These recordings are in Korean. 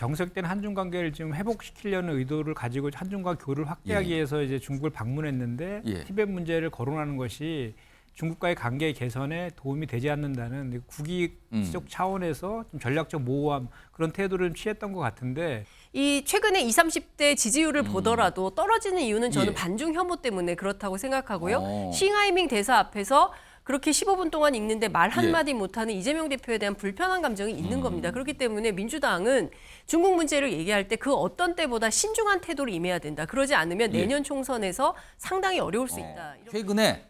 경색된 한중 관계를 지금 회복시키려는 의도를 가지고 한중과 교류를 확대하기 위해서 이제 중국을 방문했는데 티벳 문제를 거론하는 것이 중국과의 관계 개선에 도움이 되지 않는다는 국익적 차원에서 좀 전략적 모호함 그런 태도를 취했던 것 같은데 이 최근에 20, 30대 지지율을 보더라도 떨어지는 이유는 저는 반중 혐오 때문에 그렇다고 생각하고요. 싱하이밍 대사 앞에서 그렇게 15분 동안 읽는데 말 한마디 못하는 이재명 대표에 대한 불편한 감정이 있는 겁니다. 그렇기 때문에 민주당은 중국 문제를 얘기할 때 그 어떤 때보다 신중한 태도를 임해야 된다. 그러지 않으면 내년 총선에서 상당히 어려울 수 있다. 최근에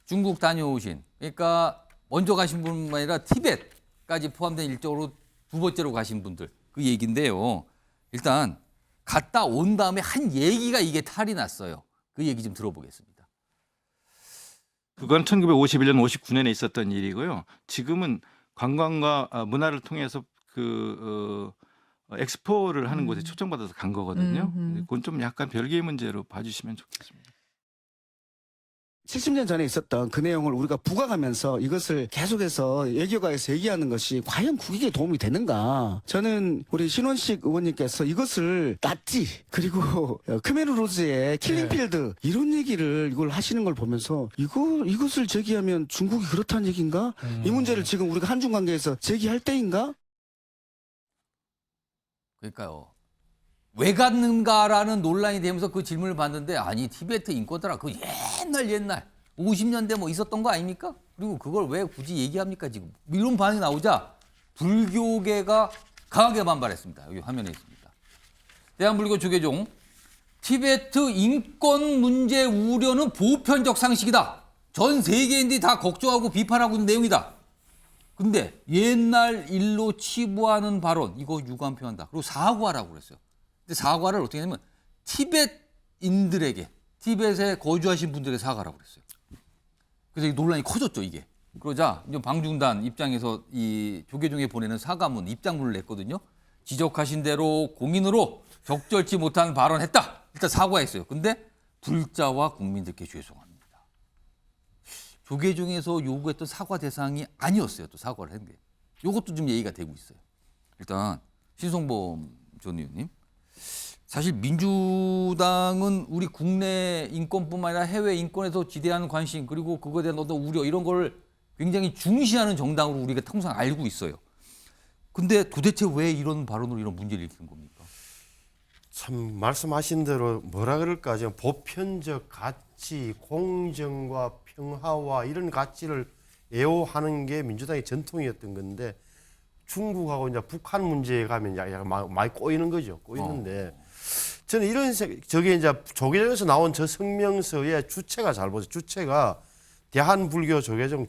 중국 다녀오신, 그러니까 먼저 가신 분만 아니라 티벳까지 포함된 일정으로 두 번째로 가신 분들 그 얘기인데요. 일단 갔다 온 다음에 한 얘기가 이게 탈이 났어요. 그 얘기 좀 들어보겠습니다. 그건 1951년, 59년에 있었던 일이고요. 지금은 관광과 문화를 통해서 엑스포를 하는 곳에 초청받아서 간 거거든요. 그건 좀 약간 별개의 문제로 봐주시면 좋겠습니다. 70년 전에 있었던 그 내용을 우리가 부각하면서 이것을 계속해서 외교가에서 얘기하는 것이 과연 국익에 도움이 되는가. 저는 우리 신원식 의원님께서 이것을 낫지 그리고 크메르 로즈의 킬링필드 이런 얘기를 이걸 하시는 걸 보면서 이것을 제기하면 중국이 그렇다는 얘기인가? 이 문제를 지금 우리가 한중 관계에서 제기할 때인가? 그러니까요. 왜 갔는가라는 논란이 되면서 그 질문을 받는데 아니 티베트 인권더라. 그 옛날 50년대 뭐 있었던 거 아닙니까? 그리고 그걸 왜 굳이 얘기합니까 지금? 이런 반응이 나오자 불교계가 강하게 반발했습니다. 여기 화면에 있습니다. 대한불교 조계종 티베트 인권 문제 우려는 보편적 상식이다. 전 세계인들이 다 걱정하고 비판하고 있는 내용이다. 근데 옛날 일로 치부하는 발언 이거 유감 표한다. 그리고 사과라고 그랬어요. 근데 사과를 어떻게 하냐면 티벳인들에게 티벳에 거주하신 분들에게 사과라고 그랬어요. 그래서 이 논란이 커졌죠 이게. 그러자 방중단 입장에서 이 조계종에 보내는 사과문 입장문을 냈거든요. 지적하신 대로 공인으로 적절치 못한 발언했다. 일단 사과했어요. 근데 불자와 국민들께 죄송합니다. 조계종에서 요구했던 사과 대상이 아니었어요. 또 사과를 한 게. 이것도 좀 얘기가 되고 있어요. 일단 신성범 전 의원님. 사실 민주당은 우리 국내 인권뿐만 아니라 해외 인권에서 지대한 관심 그리고 그거에 대한 어떤 우려 이런 걸 굉장히 중시하는 정당으로 우리가 통상 알고 있어요. 근데 도대체 왜 이런 발언으로 이런 문제를 일으키는 겁니까? 참 말씀하신 대로 뭐라 그럴까 지금 보편적 가치, 공정과 평화와 이런 가치를 애호하는 게 민주당의 전통이었던 건데 중국하고 이제 북한 문제에 가면 약간 많이 꼬이는 거죠. 꼬이는데 저는 이런 저게 이제 조계종에서 나온 저 성명서의 주체가 잘 보세요. 주체가 대한불교 조계종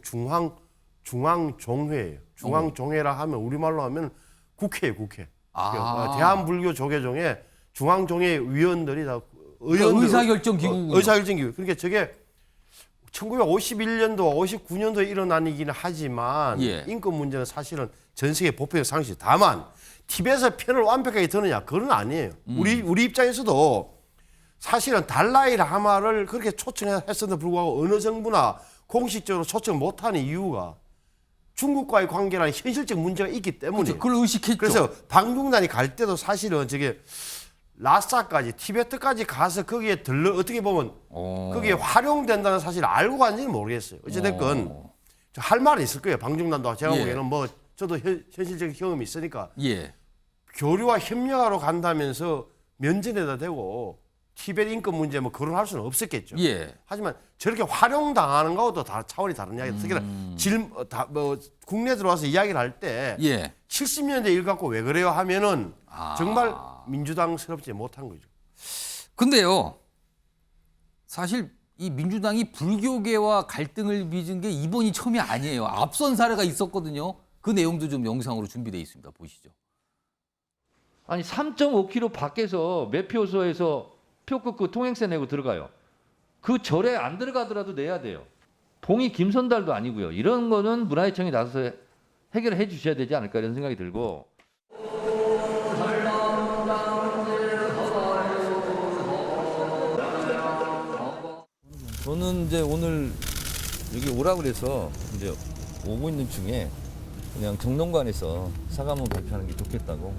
중앙종회예요. 중앙종회라 하면 우리말로 하면 국회예요, 국회. 대한불교 조계종의 중앙종회 위원들이 다 의원들 의사결정 기구. 의사결정 기구. 그러니까 저게 1951년도, 59년도에 일어난 일이긴 하지만 인권 문제는 사실은 전 세계 보편적 상식. 다만 티벳의 편을 완벽하게 드느냐 그건 아니에요. 우리 입장에서도 사실은 달라이 라마를 그렇게 초청했음에도 불구하고 어느 정부나 공식적으로 초청 못하는 이유가 중국과의 관계라는 현실적 문제가 있기 때문에. 그걸 의식했죠. 그래서 방중단이 갈 때도 사실은 저게 라싸까지 티베트까지 가서 거기에 어떻게 보면 거기에 활용된다는 사실을 알고 간지는 모르겠어요. 어찌됐건 할 말은 있을 거예요. 방중단도 제가 보기에는 뭐 저도 현실적인 경험이 있으니까 교류와 협력하러 간다면서 면전에다 대고 티베트 인권 문제 뭐 거론할 수는 없었겠죠. 하지만 저렇게 활용당하는 거하고도 차원이 다른 이야기다. 특히나 국내 들어와서 이야기를 할 때 70년대 일 갖고 왜 그래요 하면은 정말 민주당스럽지 못한 거죠. 근데요, 사실 이 민주당이 불교계와 갈등을 빚은 게 이번이 처음이 아니에요. 앞선 사례가 있었거든요. 그 내용도 좀 영상으로 준비되어 있습니다. 보시죠. 아니 3.5km 밖에서 매표소에서 표 끊고 통행세 내고 들어가요. 그 절에 안 들어가더라도 내야 돼요. 봉이 김선달도 아니고요. 이런 거는 문화재청이 나서서 해결해 주셔야 되지 않을까 이런 생각이 들고. 저는 이제 오늘 여기 오라 그래서 이제 오고 있는 중에 그냥 정론관에서 사과문 발표하는 게 좋겠다고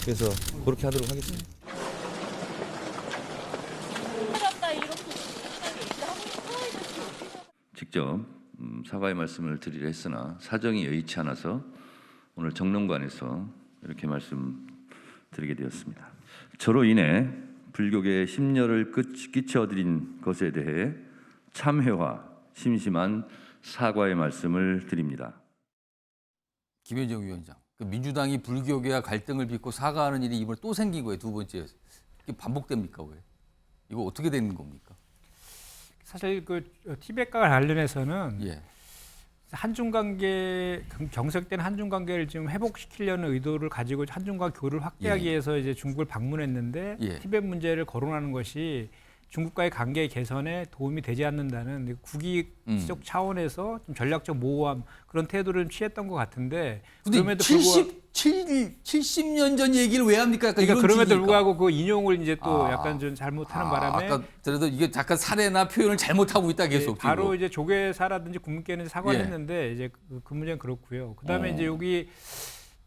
그래서 그렇게 하도록 하겠습니다. 직접 사과의 말씀을 드리려 했으나 사정이 여의치 않아서 오늘 정론관에서 이렇게 말씀드리게 되었습니다. 저로 인해 불교계에 심려를 끼쳐드린 것에 대해 참회와 심심한 사과의 말씀을 드립니다. 김현정 위원장, 그 민주당이 불교계와 갈등을 빚고 사과하는 일이 이번에 또 생긴 거예요. 두 번째. 이게 반복됩니까? 왜? 이거 어떻게 되는 겁니까? 사실 그 티벳과 관련해서는 예. 한중 관계 경색된 한중 관계를 지금 회복시키려는 의도를 가지고 한중과 교류를 확대하기 예. 위해서 이제 중국을 방문했는데 예. 티벳 문제를 거론하는 것이 중국과의 관계 개선에 도움이 되지 않는다는 국익적 차원에서 좀 전략적 모호함 그런 태도를 취했던 것 같은데 근데 그럼에도 불구하고 70년 전 얘기를 왜 합니까? 약간 그러니까 이런 그럼에도 취지니까. 불구하고 그 인용을 이제 또 약간 좀 잘못하는 바람에 아까 그래도 이게 잠깐 사례나 표현을 잘못하고 있다 계속. 바로 지금. 이제 조계사라든지 국민께는 사과를 예. 했는데 이제 그 문제는 그렇고요. 그다음에 이제 여기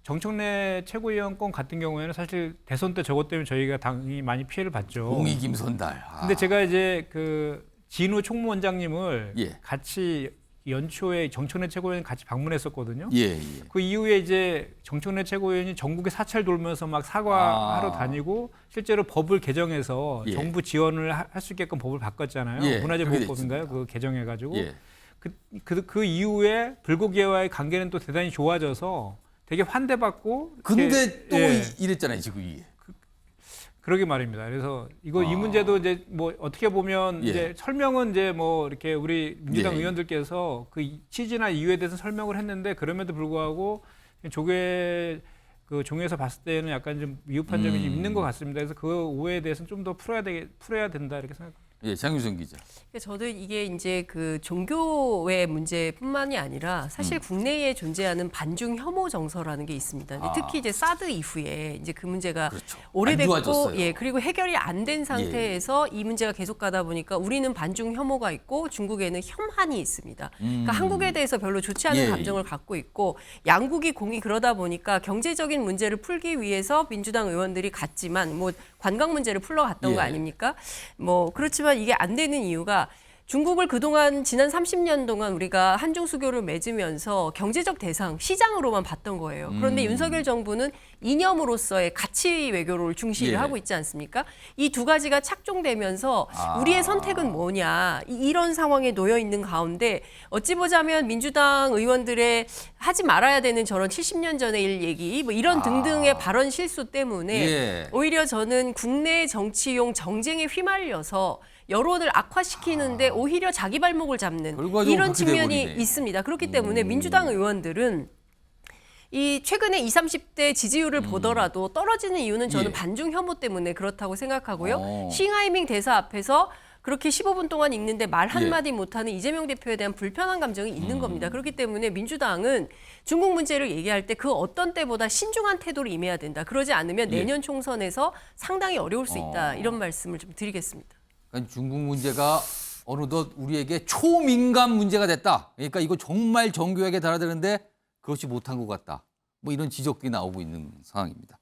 정청래 최고위원권 같은 경우에는 사실 대선 때 저것 때문에 저희가 당이 많이 피해를 봤죠. 공이 김선달. 근데 제가 이제 그 진우 총무원장님을 예. 같이 연초에 정청래 최고위원 같이 방문했었거든요. 예, 예. 그 이후에 이제 정청래 최고위원이 전국에 사찰 돌면서 막 사과하러 다니고 실제로 법을 개정해서 예. 정부 지원을 할 수 있게끔 법을 바꿨잖아요. 예, 문화재보호법인가요? 그게 그 개정해가지고 예. 그 이후에 불교계와의 관계는 또 대단히 좋아져서 되게 환대받고 근데 이렇게, 또 예. 이랬잖아요, 지금 이게. 그러게 말입니다. 그래서 이 문제도 이제 뭐 어떻게 보면 예. 이제 설명은 이제 뭐 이렇게 우리 민주당 예. 의원들께서 그 취지나 이유에 대해서 설명을 했는데 그럼에도 불구하고 조계 그 종에서 봤을 때는 약간 좀 미흡한 점이 좀 있는 것 같습니다. 그래서 그 오해에 대해서는 좀 더 풀어야 된다 이렇게 생각합니다. 예, 장유선 기자. 저도 이게 이제 그 종교의 문제뿐만이 아니라 사실 국내에 존재하는 반중 혐오 정서라는 게 있습니다. 근데 특히 이제 사드 이후에 이제 그 문제가 그렇죠. 안 오래됐고, 좋아졌어요. 예, 그리고 해결이 안 된 상태에서 이 문제가 계속 가다 보니까 우리는 반중 혐오가 있고 중국에는 혐한이 있습니다. 그러니까 한국에 대해서 별로 좋지 않은 예. 감정을 갖고 있고 양국이 공이 그러다 보니까 경제적인 문제를 풀기 위해서 민주당 의원들이 갔지만 뭐 관광 문제를 풀러갔던 거 예. 아닙니까? 뭐 그렇지만 이게 안 되는 이유가 중국을 그동안 지난 30년 동안 우리가 한중 수교를 맺으면서 경제적 대상, 시장으로만 봤던 거예요. 그런데 윤석열 정부는 이념으로서의 가치 외교를 중시를 예. 하고 있지 않습니까? 이 두 가지가 착종되면서 우리의 선택은 뭐냐 이런 상황에 놓여 있는 가운데 어찌 보자면 민주당 의원들의 하지 말아야 되는 저런 70년 전의 일 얘기 뭐 이런 등등의 발언 실수 때문에 예. 오히려 저는 국내 정치용 정쟁에 휘말려서 여론을 악화시키는데 오히려 자기 발목을 잡는 결과적으로 이런 그렇게 측면이 돼버리네. 있습니다. 그렇기 때문에 민주당 의원들은 이 최근에 20, 30대 지지율을 보더라도 떨어지는 이유는 저는 예. 반중 혐오 때문에 그렇다고 생각하고요. 어. 싱하이밍 대사 앞에서 그렇게 15분 동안 읽는데 말 예. 한마디 못하는 이재명 대표에 대한 불편한 감정이 있는 겁니다. 그렇기 때문에 민주당은 중국 문제를 얘기할 때 그 어떤 때보다 신중한 태도를 임해야 된다. 그러지 않으면 예. 내년 총선에서 상당히 어려울 수 있다. 이런 말씀을 좀 드리겠습니다. 그러니까 중국 문제가 어느덧 우리에게 초민감 문제가 됐다. 그러니까 이거 정말 정교하게 달아드는데 그렇지 못한 것 같다. 뭐 이런 지적이 나오고 있는 상황입니다.